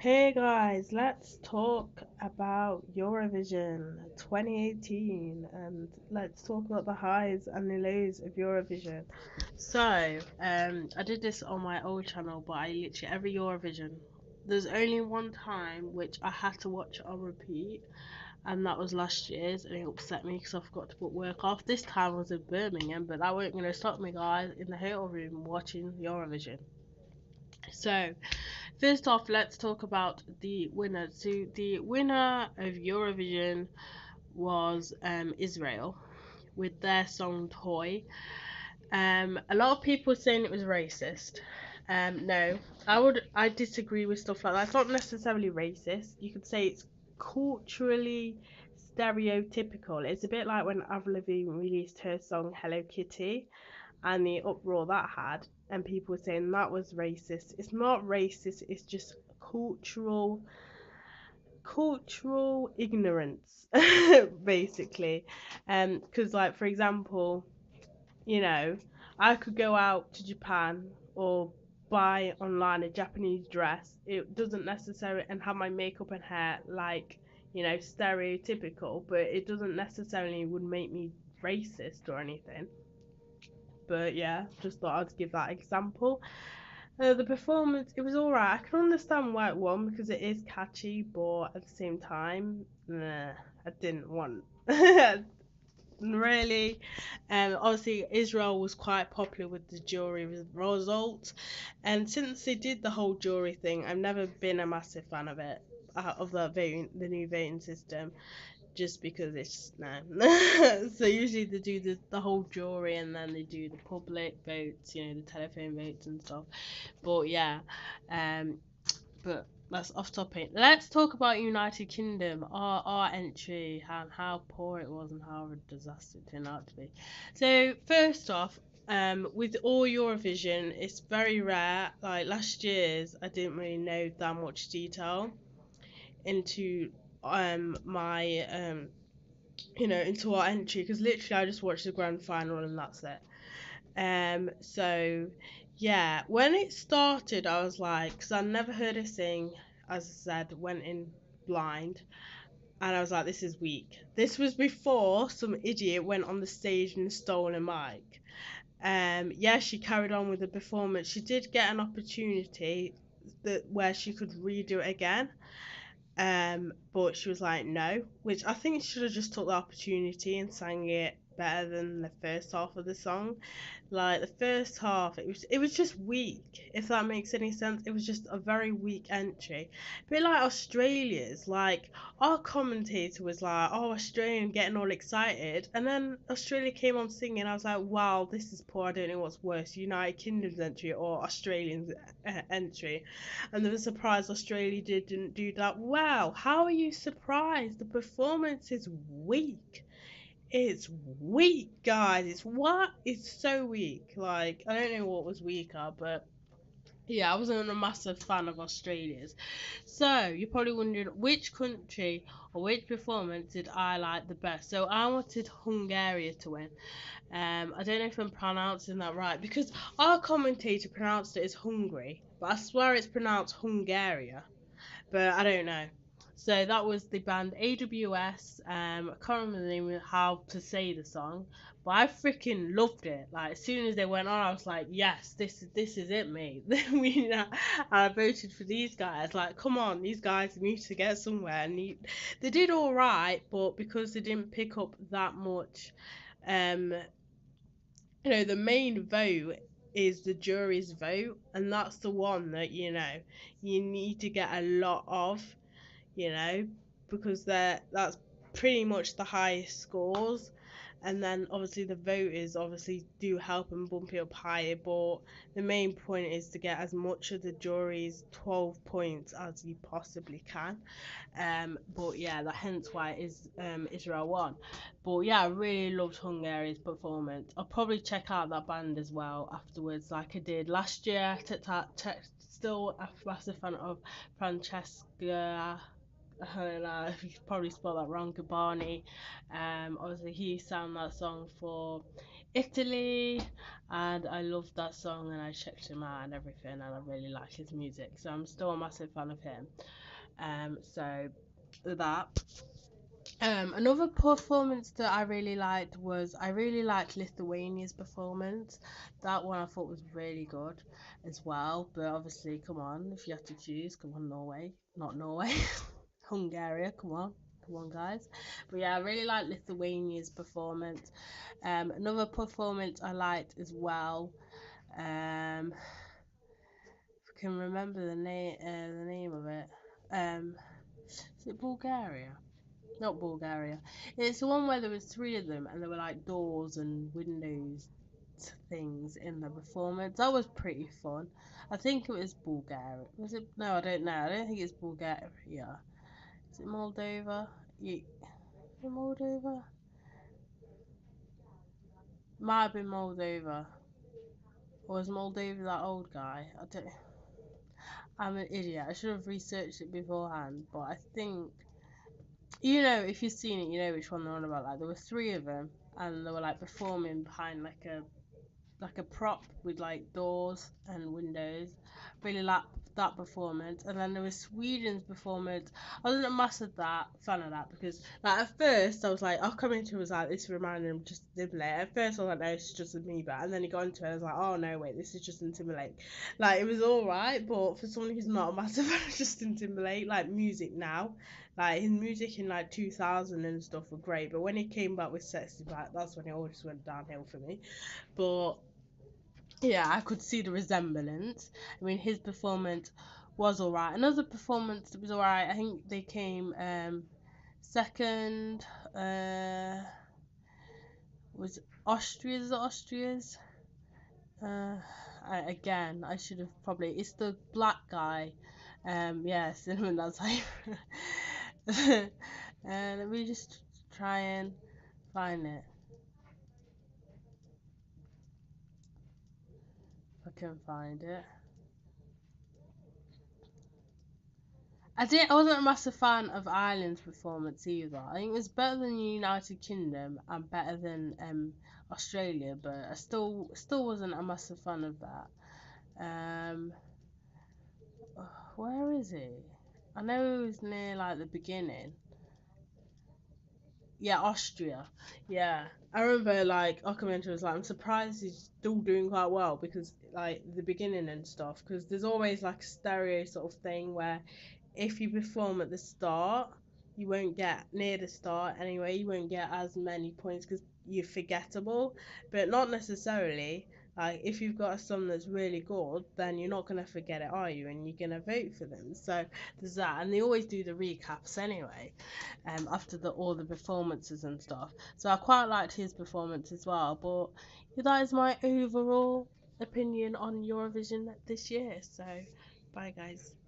Hey guys, let's talk about Eurovision 2018 and let's talk about the highs and the lows of Eurovision. I did this on my old channel, but I literally every Eurovision, there's only one time which I had to watch it on repeat, and that was last year's, and it upset me because I forgot to put work off. This time was in Birmingham, but that weren't going to stop me, guys, in the hotel room watching Eurovision. So, first off, let's talk about the winner. So the winner of Eurovision was Israel with their song Toy. A lot of people saying it was racist. No, I disagree with stuff like that. It's not necessarily racist. You could say it's culturally stereotypical. It's a bit like when Avril Lavigne released her song Hello Kitty and the uproar that had, and people were saying that was racist. It's not racist, it's just cultural ignorance basically. Because like for example, you know, I could go out to Japan or buy online a Japanese dress. It doesn't necessarily and have my makeup and hair like, stereotypical, but it doesn't necessarily would make me racist or anything. But yeah, just thought I'd give that example. The performance, it was alright. I can understand why it won because it is catchy, but at the same time, nah, I didn't want. Really. Obviously, Israel was quite popular with the jury result, and since they did the whole jury thing, I've never been a massive fan of it, of the new voting system, just because it's no. So usually they do the whole jury and then they do the public votes, the telephone votes and stuff. But yeah, um, but that's off topic. Let's talk about United Kingdom, our entry, and how poor it was and how a disaster it turned out to be. So first off, with all Eurovision, it's very rare. Like last year's, I didn't really know that much detail into my into our entry because literally I just watched the grand final and that's it. So yeah, when it started, I was like, because I never heard her sing, as I said, went in blind, and I was like, this is weak. This was before some idiot went on the stage and stole a mic. Yeah, she carried on with the performance. She did get an opportunity where she could redo it again, but she was like, no, which I think she should have just took the opportunity and sang it better than the first half of the song. Like the first half, it was just weak, if that makes any sense. It was just a very weak entry. A bit like Australia's, like our commentator was like, oh, Australian getting all excited, and then Australia came on singing. I was like, wow, this is poor. I don't know what's worse, United Kingdom's entry or Australian's entry. And they were surprised Australia didn't do that well. How are you surprised? The performance is weak. It's weak, guys. It's so weak. Like I don't know what was weaker, but yeah, I wasn't a massive fan of Australia's. So you're probably wondering which country or which performance did I like the best. So I wanted Hungary to win. I don't know if I'm pronouncing that right because our commentator pronounced it as Hungary, but I swear it's pronounced Hungaria, but I don't know. So that was the band AWS. I can't remember the name of how to say the song, but I freaking loved it. Like as soon as they went on, I was like, yes, this is it, mate. And I voted for these guys. Like, come on, these guys need to get somewhere. And they did all right, but because they didn't pick up that much, um, the main vote is the jury's vote, and that's the one that you need to get a lot of, you know, because that's pretty much the highest scores. And then obviously the voters obviously do help and bump it up higher, but the main point is to get as much of the jury's 12 points as you possibly can. But yeah, that hence why is Israel won. But yeah, I really loved Hungary's performance. I'll probably check out that band as well afterwards, like I did last year. Still a massive fan of Francesca. I don't know if you could probably spell that wrong, Gabani. Obviously he sang that song for Italy, and I loved that song, and I checked him out and everything, and I really like his music, so I'm still a massive fan of him. So that. Another performance that I really liked was I really liked Lithuania's performance. That one I thought was really good as well. But obviously, come on, if you have to choose, come on, Norway, not Norway, Hungary, come on, guys. But yeah, I really liked Lithuania's performance. Another performance I liked as well. If I can remember the name of it. Is it Bulgaria? Not Bulgaria. It's the one where there was three of them and there were like doors and windows things in the performance. That was pretty fun. I think it was Bulgaria. Was it? No, I don't know. I don't think it's Bulgaria. Is it Moldova? Yeah. Moldova? Might have been Moldova. Or was Moldova that old guy? I don't. I'm an idiot. I should have researched it beforehand, but I think if you've seen it, you know which one they're on about. Like there were three of them, and they were like performing behind like a prop with like doors and windows. Really liked that performance. And then there was Sweden's performance. I wasn't a massive fan of that because like at first I was like, I'll come into it was like this reminded him just Timberlake. At first I was like, no, it's just Amoeba, and then he got into it. I was like, oh no, wait, this is Justin Timberlake. Like it was all right, but for someone who's not a massive fan of Justin Timberlake, like music now. Like his music in like 2000 and stuff were great, but when he came back with Sexy Back, that's when it all just went downhill for me. But yeah, I could see the resemblance. I mean, his performance was alright. Another performance that was alright. I think they came second. Was Austria's? I should have probably. It's the black guy. Yeah, Cinnamon. That's like. Let me just try and find it. If I can find it. I wasn't a massive fan of Ireland's performance either. I think it was better than the United Kingdom and better than Australia, but I still wasn't a massive fan of that. Um, where is he? I know it was near like the beginning. Yeah, Austria. Yeah, I remember like Okamenta was like, I'm surprised he's still doing quite well because like the beginning and stuff. Because there's always like a stereo sort of thing where if you perform at the start, you won't get near the start anyway. You won't get as many points because you're forgettable, but not necessarily. Like if you've got a song that's really good, then you're not gonna forget it, are you? And you're gonna vote for them. So there's that, and they always do the recaps anyway, after all the performances and stuff. So I quite liked his performance as well. But yeah, that is my overall opinion on Eurovision this year. So bye guys.